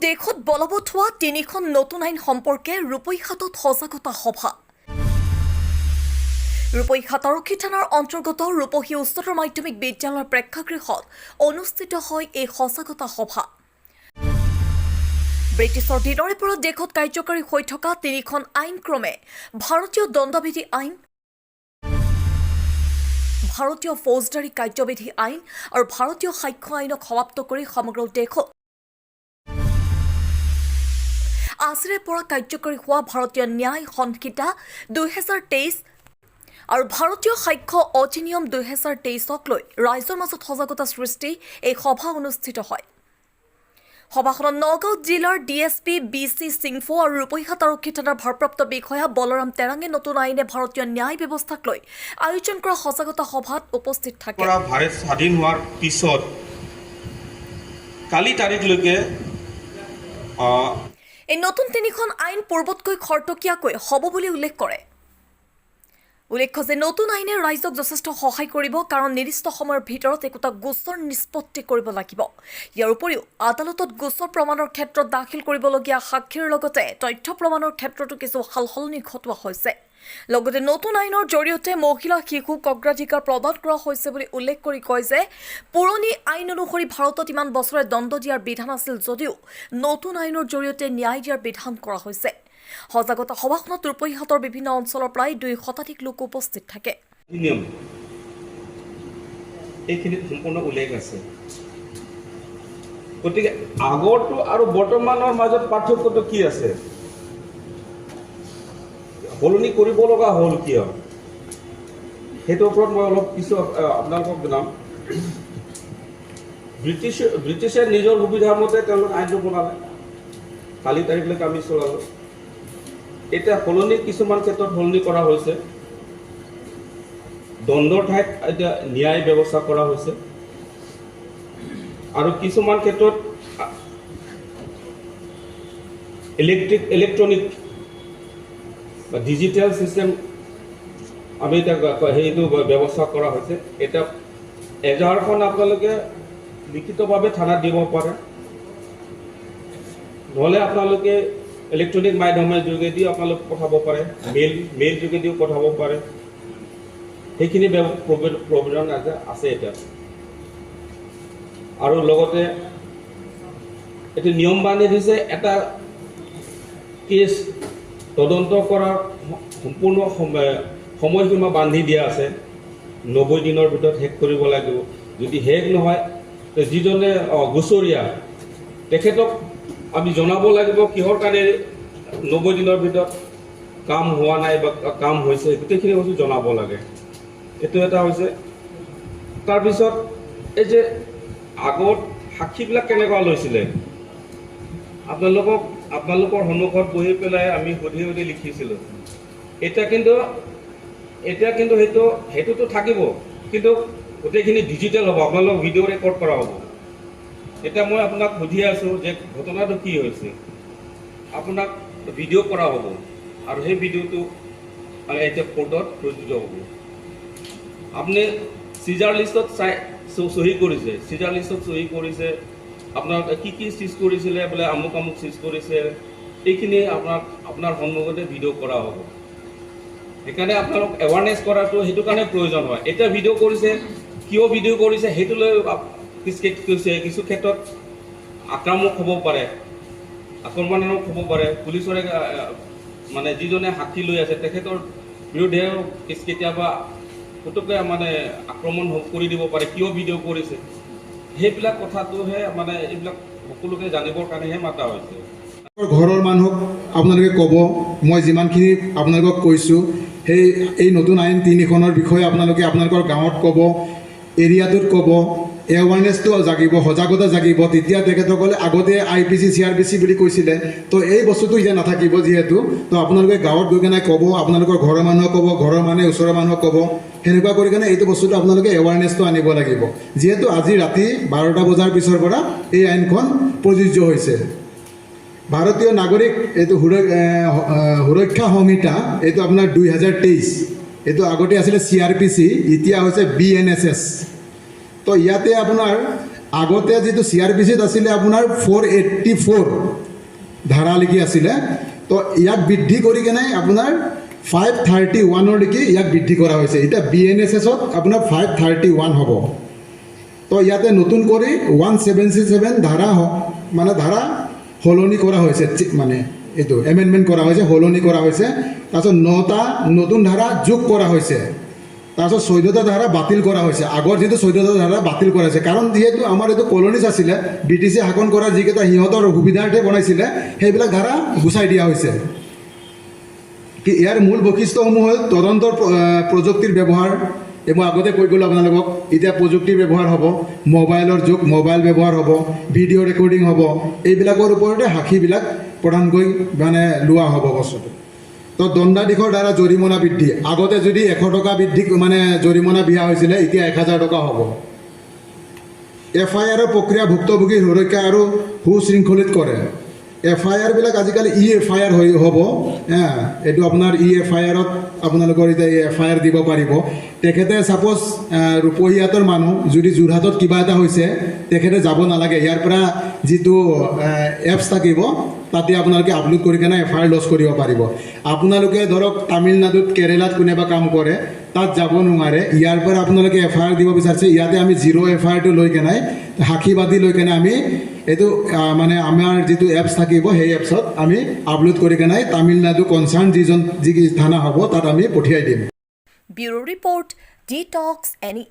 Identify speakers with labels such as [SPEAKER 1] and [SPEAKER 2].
[SPEAKER 1] দেশত বলবৎ হোৱা তিনিখন নতুন আইন সম্পৰ্কে ৰূপৈহাটত সজাগতা সভা। ৰূপৈহাট আৰক্ষী থানাৰ অন্তৰ্গত ৰূপহী উচ্চতৰ মাধ্যমিক বিদ্যালয়ৰ প্ৰেক্ষাগৃহত অনুষ্ঠিত হয় এই সজাগতা সভা। ব্ৰিটিছৰ দিনৰে পৰা দেশত কাৰ্যকৰী হৈ থকা তিনিখন আইন ক্ৰমে ভাৰতীয় দণ্ডবিধি আইন, ভাৰতীয় ফৌজদাৰী কাৰ্যবিধি আইন আৰু ভাৰতীয় সাক্ষ্য আইনক সমাপ্ত কৰি সমগ্ৰ দেশত আজিৰে পৰা কাৰ্যকৰী হোৱা ভাৰতীয় ন্যায় সংহিতা 2023 আৰু ভাৰতীয় সাক্ষ্য অধিনিয়ম 2023ক লৈ ৰাইজৰ মাজত সজাগতা সৃষ্টি এই সভা অনুষ্ঠিত হয়। সভাখনত নগাঁও জিলাৰ DSP BC সিংফো আৰু ৰূপৈহাট আৰক্ষী থানাৰ ভাৰপ্ৰাপ্ত বিষয়া বলৰাম তেৰাঙে নতুন আইনে ভাৰতীয় ন্যায় ব্যৱস্থাক লৈ আয়োজন কৰা সজাগতা সভাত উপস্থিত থাকে।
[SPEAKER 2] ভাৰত স্বাধীন হোৱাৰ পিছত কালি তাৰিখলৈকে
[SPEAKER 1] এই নতুন তিনিখন আইন পূৰ্বতকৈ খৰতকীয়াকৈ হ'ব বুলি উল্লেখ কৰে। উল্লেখ্য যে নতুন আইনে ৰাইজক যথেষ্ট সহায় কৰিব, কাৰণ নিৰ্দিষ্ট সময়ৰ ভিতৰত একোটা গোচৰ নিষ্পত্তি কৰিব লাগিব। ইয়াৰ উপৰিও আদালতত গোচৰ প্ৰমাণৰ ক্ষেত্ৰত দাখিল কৰিবলগীয়া সাক্ষীৰ লগতে তথ্য প্ৰমাণৰ ক্ষেত্ৰতো কিছু সালসলনি ঘটোৱা হৈছে। লগতে নতুন আইনৰ জৰিয়তে মহিলা শিশুক অগ্ৰাধিকাৰ প্ৰদান কৰা হৈছে বুলি উল্লেখ কৰি কয় যে পুৰণি আইন অনুসৰি ভাৰতত ইমান বছৰে দণ্ড দিয়াৰ বিধান আছিল যদিও নতুন আইনৰ জৰিয়তে ন্যায় দিয়াৰ বিধান কৰা হৈছে। সজাগতা সভাখনত ৰূপৈহাটৰ বিভিন্ন অঞ্চলৰ প্ৰায় 2 শতাধিক লোক উপস্থিত থাকে।
[SPEAKER 2] এইখিনিত সম্পূৰ্ণ উল্লেখ আছে। গতিকে আগৰটো আৰু বৰ্তমানৰ মাজত পাৰ্থক্যটো কি আছে, সলনি কৰিব লগা হ'ল কিয়, সেইটোৰ ওপৰত মই অলপ কিছু আপোনালোকক জনাম। ব্ৰিটিছে নিজৰ সুবিধাৰ মতে তেওঁলোক আইনটো বনালে, কালি তাৰিখলৈকে আমি চলালোঁ। এতিয়া সলনি কিছুমান ক্ষেত্ৰত সলনি কৰা হৈছে, দণ্ডৰ ঠাইত এতিয়া ন্যায় ব্যৱস্থা কৰা হৈছে, আৰু কিছুমান ক্ষেত্ৰত ইলেক্ট্ৰনিক বা ডিজিটেল চিষ্টেম আমি এতিয়া সেইটো ব্যৱস্থা কৰা হৈছে। এতিয়া এজাহাৰখন আপোনালোকে লিখিতভাৱে থানাত দিব পাৰে, নহ'লে আপোনালোকে ইলেক্ট্ৰনিক মাধ্যমৰ যোগেদিও আপোনালোকে পঠাব পাৰে, মেইল যোগেদিও পঠাব পাৰে। সেইখিনি প্ৰভিজন আছে এতিয়া। আৰু লগতে এইটো নিয়ম বান্ধি দিছে, এটা কেছ তদন্ত কৰাৰ সম্পূৰ্ণ সময়সীমা বান্ধি দিয়া আছে। 90 দিনৰ ভিতৰত শেষ কৰিব লাগিব। যদি শেষ নহয়, যিজনে গোচৰীয়া তেখেতক আমি জনাব লাগিব কিহৰ কাৰণে 90 দিনৰ ভিতৰত কাম হোৱা নাই বা কাম হৈছে, গোটেইখিনি বস্তু জনাব লাগে। এইটো এটা হৈছে। তাৰপিছত এই যে আগত সাক্ষীবিলাক কেনেকুৱা লৈছিলে, আপোনালোকৰ সন্মুখত বহি পেলাই আমি সুধি লিখিছিলোঁ। এতিয়া কিন্তু সেইটোতো থাকিব, কিন্তু গোটেইখিনি ডিজিটেল হ'ব, আপোনালোক ভিডিঅ' ৰেকৰ্ড কৰা হ'ব। এতিয়া মই আপোনাক সুধি আছোঁ যে ঘটনাটো কি হৈছে, আপোনাক ভিডিঅ' কৰা হ'ব, আৰু সেই ভিডিঅ'টো এতিয়া কোৰ্টত প্ৰযোজ্য হ'ব। আপুনি চিজাৰ লিষ্টত চহী কৰিছে, আপোনাৰ কি চিজ কৰিছিলে, বোলে আমুক চিজ কৰিছে, এইখিনি আপোনাৰ সন্মুখতে ভিডিঅ' কৰা হ'ব। সেইকাৰণে আপোনালোক এৱাৰনেছ কৰাটো সেইটো কাৰণে প্ৰয়োজন হয়। এতিয়া ভিডিঅ' কৰিছে, কিয় ভিডিঅ' কৰিছে সেইটো লৈ কিছু ক্ষেত্ৰত আক্ৰমক হ'ব পাৰে, আক্ৰমণাত্মক হ'ব পাৰে। পুলিচৰে মানে যিজনে সাক্ষী লৈ আছে তেখেতৰ বিৰুদ্ধে কেতিয়াবা পুতুককৈ মানে আক্ৰমণ কৰি দিব পাৰে, কিয় ভিডিঅ' কৰিছে। সেইবিলাক কথাটোহে মানে এইবিলাক সকলোকে জানিবৰ কাৰণেহে মাতা হৈছে।
[SPEAKER 3] ঘৰৰ মানুহক আপোনালোকে ক'ব, মই যিমানখিনি আপোনালোকক কৈছোঁ, এই নতুন আইন 3খনৰ বিষয়ে আপোনালোকে আপোনালোকৰ গাঁৱত ক'ব, এৰিয়াটোত ক'ব, এৱাৰনেছটো জাগিব, সজাগতা জাগিব। তেতিয়া তেখেতসকলে আগতে IPC CRPC বুলি কৈছিলে, তো এই বস্তুটো এতিয়া নাথাকিব যিহেতু, তো আপোনালোকে গাঁৱত গৈ কেনে ক'ব, আপোনালোকৰ ঘৰৰ মানুহক ক'ব, ঘৰৰ মানুহে ওচৰৰ মানুহক ক'ব। সেনেকুৱা কৰি কেনে এইটো বস্তুটো আপোনালোকে এৱাৰনেছটো আনিব লাগিব, যিহেতু আজি ৰাতি 12টা বজাৰ পিছৰ পৰা এই আইনখন প্ৰযোজ্য হৈছে। ভাৰতীয় নাগৰিক এইটো সুৰক্ষা সংহিতা, এইটো আপোনাৰ 2023, এইটো আগতে আছিলে CRPC, এতিয়া হৈছে BNSS। তো ইয়াতে আপোনাৰ আগতে যিটো CRPCত আছিলে আপোনাৰ 484 ধাৰা লিখি আছিলে, তো ইয়াক বৃদ্ধি কৰি কেনে আপোনাৰ 531লৈকে ইয়াক বৃদ্ধি কৰা হৈছে। এতিয়া BNSSত আপোনাৰ 531 হ'ব। তো ইয়াতে নতুন কৰি 177 ধাৰা মানে ধাৰা সলনি কৰা হৈছে, মানে এইটো এমেণ্ডমেণ্ট কৰা হৈছে, সলনি কৰা হৈছে। তাৰপিছত 9টা নতুন ধাৰা যোগ কৰা হৈছে। তাৰপিছত 14টা ধাৰা বাতিল কৰা হৈছে। আগৰ যিটো 14টা ধাৰা বাতিল কৰা হৈছে, কাৰণ যিহেতু আমাৰ এইটো কলনিজ আছিলে, ব্ৰিটিছে শাসন কৰা যিকেইটা সিহঁতৰ সুবিধাৰ্থে বনাইছিলে সেইবিলাক ধাৰা গুচাই দিয়া হৈছে। কি ইয়াৰ মূল বৈশিষ্ট্যসমূহ হ'ল তদন্তৰ প্ৰযুক্তিৰ ব্যৱহাৰ, এই মই আগতে কৈ গ'লোঁ আপোনালোকক। এতিয়া প্ৰযুক্তিৰ ব্যৱহাৰ হ'ব, মোবাইলৰ যুগ, মোবাইল ব্যৱহাৰ হ'ব, ভিডিঅ' ৰেকৰ্ডিং হ'ব, এইবিলাকৰ ওপৰতে সাক্ষীবিলাক প্ৰধানকৈ মানে লোৱা হ'ব বস্তুটো। তো দণ্ডাধীশৰ দ্বাৰা জৰিমনা বৃদ্ধি, আগতে যদি 100 টকা বৃদ্ধি মানে জৰিমনা বিহা হৈছিলে, এতিয়া 1000 টকা হ'ব। FIR প্ৰক্ৰিয়া ভুক্তভোগীৰ সুৰক্ষা আৰু সুশৃংখলিত কৰে। FIR-বিলাক আজিকালি FIR হ'ব। এইটো আপোনাৰ FIR-ত আপোনালোকৰ এতিয়া FIR দিব পাৰিব। তেখেতে ছাপ'জ ৰূপহীয়াতৰ মানুহ যদি যোৰহাটত কিবা এটা হৈছে, তেখেতে যাব নালাগে। ইয়াৰ পৰা যিটো এপছ থাকিব তাতে আপোনালোকে আপলোড কৰি কেনে FIR লজ কৰিব পাৰিব। আপোনালোকে ধৰক তামিলনাডুত, কেৰেলাত কোনোবা কাম কৰে, তাত যাব নোৱাৰে, ইয়াৰ পৰা আপোনালোকে FIR দিব বিচাৰিছে, ইয়াতে আমি 0 FIR-টো লৈ কেনে সাক্ষীবাদী লৈ কেনে আমি এইটো মানে আমাৰ যিটো এপছ থাকিব সেই এপছত আমি আপলোড কৰি কেনে তামিলনাডু কনচাৰ্ণ যি থানা হ'ব তাত আমি পঠিয়াই দিম।
[SPEAKER 1] Bureau report, detox, any